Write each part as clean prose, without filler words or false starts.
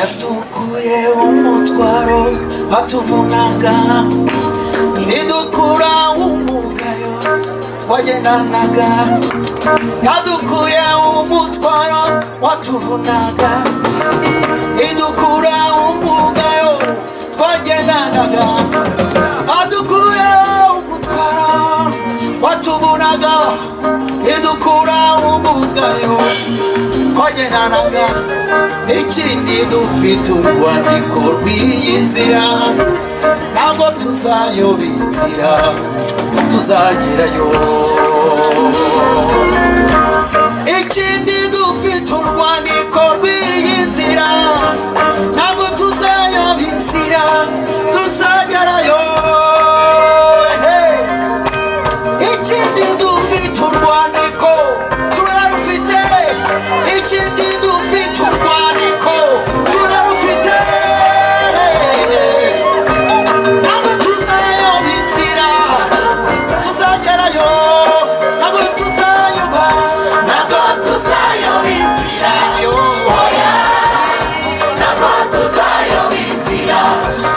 yadukuye umutwaro watuvunaga, idukura umugayo twagendanaga, yadukuye umutwaro watuvunaga, idukura umugayo twagendanaga, adukuye umutwaro watuvunaga, idukura umugayo twagendanaga. Ikindi dufite urwandiko rw'iyi nzira, ntabwo tuzayoba inzira, tuzagerayo. Ikindi dufite urwandiko rw'iyi nzira, ntabwo tuzayoba inzira, tuzagerayo. Ikindi dufite urwandiko turarufite, ikindi dufite urwandiko turarufite, ntabwo tuzayoba inzira, tuzagerayo, ntabwo tuzayoba, ntabwo tuzayoba inzira, ntabwo tuzayoba inzira,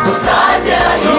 tuzagerayo.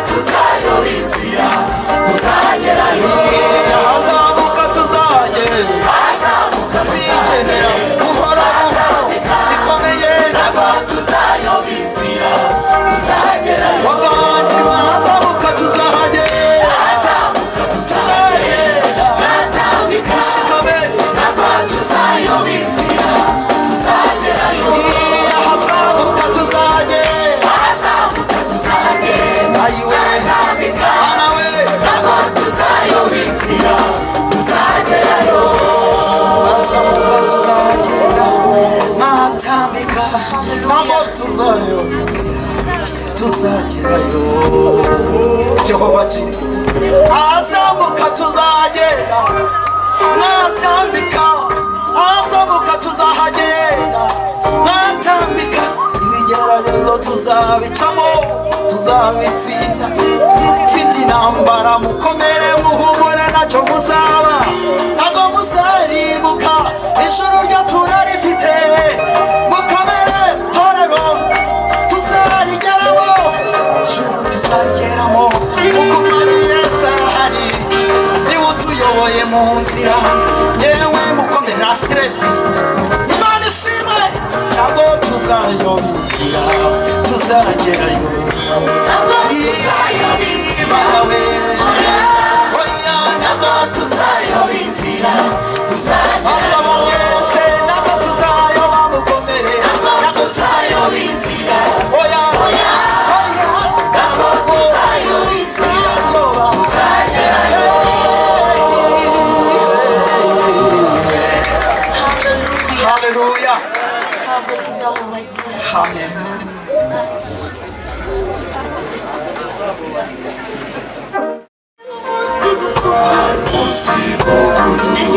tuzayoba inzira. ahazamuka tuzagenda, mwatambika ahazamuka tuzahagenda, mwatambika ibigeragezo tuzabicamo, tuzabitsinda. Mfite intambara mukomere muhumure ntacyo muzaba, ntago muzaribuka ijuru ryo turarifite. Mukomere torero tuzarigeramo, ijuru tuzarigeramo kuko umwami Yesu arahari, niwe utuyoboye mu nzira. Yewe mukomere nta stress, Imana ishimwe, ntago tuzayoba inzira, tuzagerayo. Ntago tuzayoba inzira, oya ntago tuzayoba inzira, tuzagerayo. Mwese ntago tuzayoba, mukomere ntago tuzayoba inzira, oya ntago tuzayoba inzira, tuzagerayo. Hallelujah. Amen. Possible.